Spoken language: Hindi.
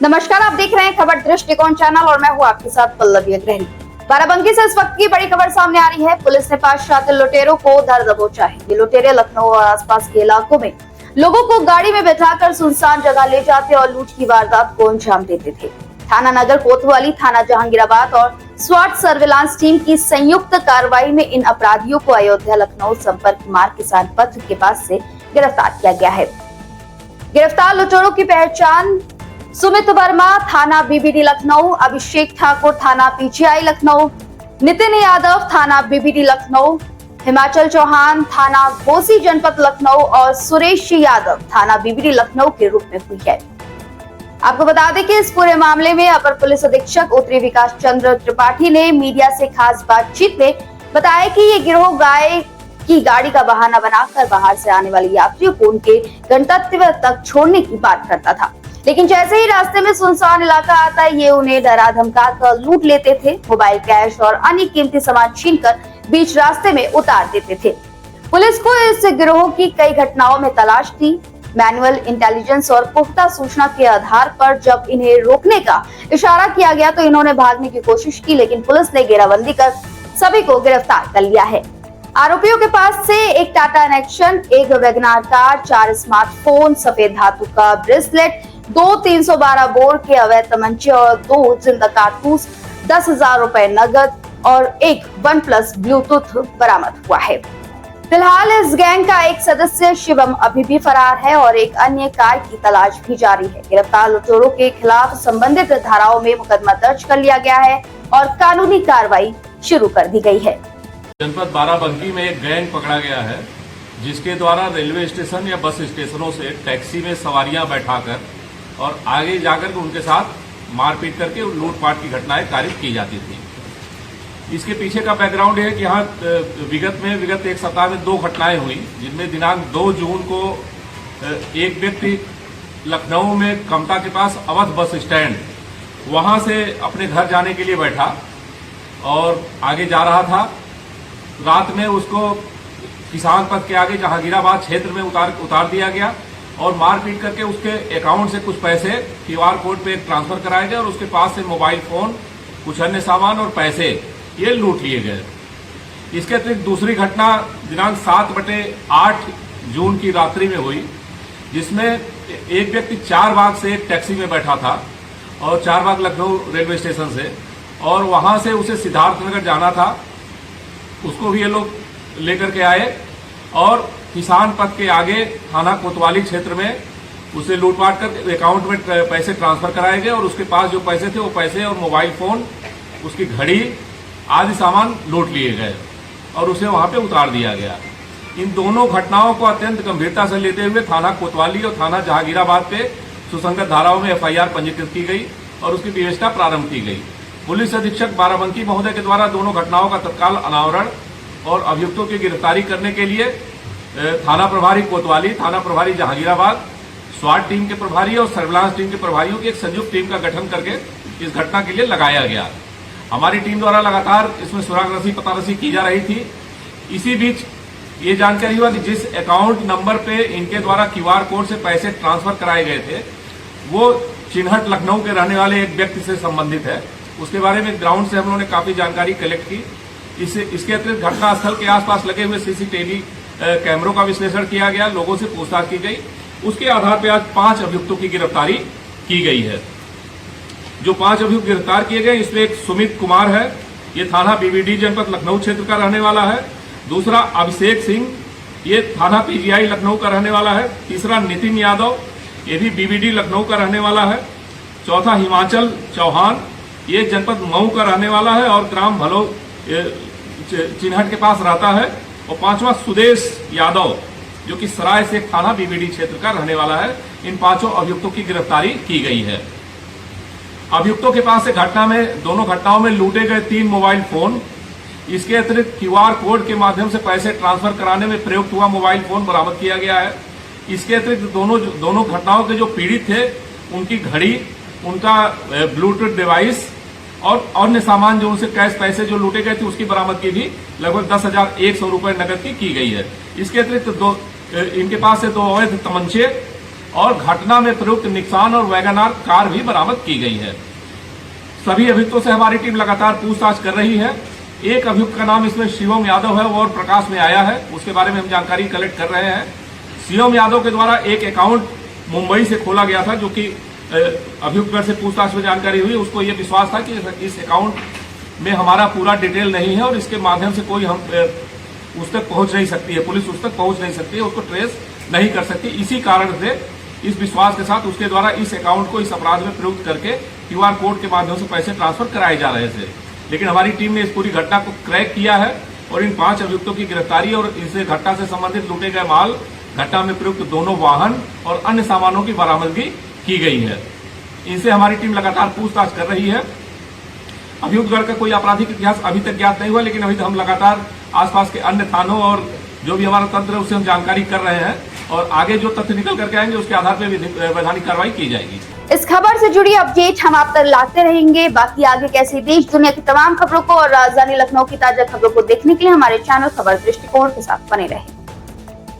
नमस्कार, आप देख रहे हैं खबर दृष्टिकोण चैनल और मैं हूं आपके साथ पल्लवी अग्रहरी। बाराबंकी से इस वक्त की बड़ी खबर सामने आ रही है। पुलिस ने 5 शातिर लुटेरों को धर दबोचा है। ये लुटेरे लखनऊ और आसपास के इलाकों में लोगों को गाड़ी में बैठाकर सुनसान जगह ले जाते और लूट की वारदात को अंजाम देते थे। थाना नगर कोतवाली, थाना जहांगीराबाद और स्वाट सर्विलांस टीम की संयुक्त कार्रवाई में इन अपराधियों को अयोध्या लखनऊ संपर्क मार्ग किसान पथ के पास से गिरफ्तार किया गया है। गिरफ्तार लुटेरों की पहचान सुमित वर्मा थाना बीबीडी लखनऊ, अभिषेक ठाकुर थाना पीजीआई लखनऊ, नितिन यादव थाना बीबीडी लखनऊ, हिमाचल चौहान थाना घोसी जनपद लखनऊ और सुरेश यादव थाना बीबीडी लखनऊ के रूप में हुई है। आपको बता दें कि इस पूरे मामले में अपर पुलिस अधीक्षक उत्तरी विकास चंद्र त्रिपाठी ने मीडिया से खास बातचीत में बताया कि ये गिरोह गाय की गाड़ी का बहाना बनाकर बाहर से आने वाले यात्रियों को उनके गंतव्य तक छोड़ने की बात करता था, लेकिन जैसे ही रास्ते में सुनसान इलाका आता है ये उन्हें डरा धमका कर लूट लेते थे। मोबाइल, कैश और अन्य कीमती सामान छीनकर बीच रास्ते में उतार देते थे। पुलिस को इस गिरोह की कई घटनाओं में तलाश थी। मैनुअल इंटेलिजेंस और पुख्ता सूचना के आधार पर जब इन्हें रोकने का इशारा किया गया तो इन्होंने भागने की कोशिश की, लेकिन पुलिस ने घेराबंदी कर सभी को गिरफ्तार कर लिया है। आरोपियों के पास से एक टाटा नेक्सन, एक वैगनार कार, 4 स्मार्टफोन, सफेद धातु का ब्रेसलेट, 2 312 बोर के अवैध तमंचे और 2 जिंदा कारतूस, 10,000 रुपए नगद और एक OnePlus ब्लूटूथ बरामद हुआ है। फिलहाल इस गैंग का एक सदस्य शिवम अभी भी फरार है और एक अन्य कार की तलाश भी जारी है। गिरफ्तार लुटेरों के खिलाफ संबंधित धाराओं में मुकदमा दर्ज कर लिया गया है और कानूनी कार्रवाई शुरू कर दी गई है। जनपद बाराबंकी में एक गैंग पकड़ा गया है, जिसके द्वारा रेलवे स्टेशन या बस स्टेशनों से टैक्सी में सवारियां बैठाकर और आगे जाकर के उनके साथ मारपीट करके लूटपाट की घटनाएं कारित की जाती थी। इसके पीछे का बैकग्राउंड है कि यहाँ विगत एक सप्ताह में 2 घटनाएं हुई, जिनमें दिनांक 2 जून को एक व्यक्ति लखनऊ में कमता के पास अवध बस स्टैंड वहां से अपने घर जाने के लिए बैठा और आगे जा रहा था। रात में उसको किसान पथ के आगे जहांगीराबाद क्षेत्र में उतार दिया गया और मारपीट करके उसके अकाउंट से कुछ पैसे QR कोड पे ट्रांसफर कराए गए और उसके पास से मोबाइल फोन, कुछ अन्य सामान और पैसे ये लूट लिए गए। इसके अतिरिक्त दूसरी घटना दिनांक 7/8 जून की रात्रि में हुई, जिसमें एक व्यक्ति 4 बाग से एक टैक्सी में बैठा था और 4 बाग लखनऊ रेलवे स्टेशन से, और वहां से उसे सिद्धार्थनगर जाना था। उसको भी ये लोग लेकर के आए और किसान पथ के आगे थाना कोतवाली क्षेत्र में उसे लूटपाट कर अकाउंट में पैसे ट्रांसफर कराए गए और उसके पास जो पैसे थे वो पैसे और मोबाइल फोन, उसकी घड़ी आदि सामान लूट लिए गए और उसे वहां पे उतार दिया गया। इन दोनों घटनाओं को अत्यंत गंभीरता से लेते हुए थाना कोतवाली और थाना जहांगीराबाद पे सुसंगत धाराओं में FIR पंजीकृत की गई और उसकी विवेचना प्रारंभ की गई। पुलिस अधीक्षक बाराबंकी महोदय के द्वारा दोनों घटनाओं का तत्काल अनावरण और अभियुक्तों की गिरफ्तारी करने के लिए थाना प्रभारी कोतवाली, थाना प्रभारी जहांगीराबाद, स्वाट टीम के प्रभारी और सर्विलांस टीम के प्रभारियों की एक संयुक्त टीम का गठन करके इस घटना के लिए लगाया गया। हमारी टीम द्वारा लगातार इसमें सुराग पतारसी की जा रही थी। इसी बीच ये जानकारी हुआ कि जिस अकाउंट नंबर पे इनके द्वारा QR कोड से पैसे ट्रांसफर कराए गए थे वो चिन्हट लखनऊ के रहने वाले एक व्यक्ति से संबंधित है। उसके बारे में ग्राउंड से हम लोगों ने काफी जानकारी कलेक्ट की। इसके अतिरिक्त घटनास्थल के आसपास लगे हुए CCTV कैमरों का विश्लेषण किया गया, लोगों से पूछताछ की गई। उसके आधार पर आज 5 अभियुक्तों की गिरफ्तारी की गई है। जो 5 अभियुक्त गिरफ्तार किए गए इसमें एक सुमित कुमार है, ये थाना बीबीडी जनपद लखनऊ क्षेत्र का रहने वाला है। दूसरा अभिषेक सिंह, ये थाना PGI लखनऊ का रहने वाला है। तीसरा नितिन यादव, ये भी BBD लखनऊ का रहने वाला है। चौथा हिमाचल चौहान, ये जनपद मऊ का रहने वाला है और ग्राम भलो चिन्हट के पास रहता है। और 5वां सुदेश यादव, जो कि सराय से थाना BBD क्षेत्र का रहने वाला है। इन 5 अभियुक्तों की गिरफ्तारी की गई है। अभियुक्तों के पास से दोनों घटनाओं में लूटे गए 3 मोबाइल फोन, इसके अतिरिक्त QR कोड के माध्यम से पैसे ट्रांसफर कराने में प्रयुक्त हुआ मोबाइल फोन बरामद किया गया है। इसके अतिरिक्त दोनों घटनाओं के जो पीड़ित थे उनकी घड़ी, उनका ब्लूटूथ डिवाइस और अन्य सामान जो उनसे कैश पैसे जो लूटे गए थे उसकी बरामदगी भी लगभग 10,100 रुपए नकद की गई है। इसके अतिरिक्त इनके पास से 2 अवैध तमंचे और घटना में प्रयुक्त निक्सान और वैगनार कार भी बरामद की गई है। सभी अभियुक्तों से हमारी टीम लगातार पूछताछ कर रही है। एक अभियुक्त का नाम इसमें शिवम यादव है, वो और प्रकाश में आया है, उसके बारे में हम जानकारी कलेक्ट कर रहे हैं। शिवम यादव के द्वारा एक अकाउंट मुंबई से खोला गया था, जो कि अभियुक्त से पूछताछ में जानकारी हुई, उसको ये विश्वास था कि इस अकाउंट में हमारा पूरा डिटेल नहीं है और इसके माध्यम से कोई हम उस तक पहुंच नहीं सकती है, पुलिस उस तक पहुंच नहीं सकती है, उसको ट्रेस नहीं कर सकती। इसी कारण से इस विश्वास के साथ उसके द्वारा इस अकाउंट को इस अपराध में प्रयुक्त करके QR कोड के माध्यम से पैसे ट्रांसफर कराए जा रहे थे। लेकिन हमारी टीम ने इस पूरी घटना को क्रैक किया है और इन 5 अभियुक्तों की गिरफ्तारी और इनसे घटना से संबंधित लूटे गए माल, घटना में प्रयुक्त दोनों वाहन और अन्य सामानों की बरामदगी की गई है। इनसे हमारी टीम लगातार पूछताछ कर रही है। अभियुक्त वर्ग का कोई आपराधिक इतिहास अभी तक ज्ञात नहीं हुआ, लेकिन अभी हम लगातार आसपास के अन्य थानों और जो भी हमारा तंत्र है उससे हम जानकारी कर रहे हैं और आगे जो तथ्य निकल करके आएंगे उसके आधार पर वैधानिक कार्रवाई की जाएगी। इस खबर से जुड़ी अपडेट हम आप तक लाते रहेंगे। बाकी आगे कैसे देश दुनिया की तमाम खबरों को और राजधानी लखनऊ की ताजा खबरों को देखने के लिए हमारे चैनल खबर दृष्टिकोण के साथ बने रहें।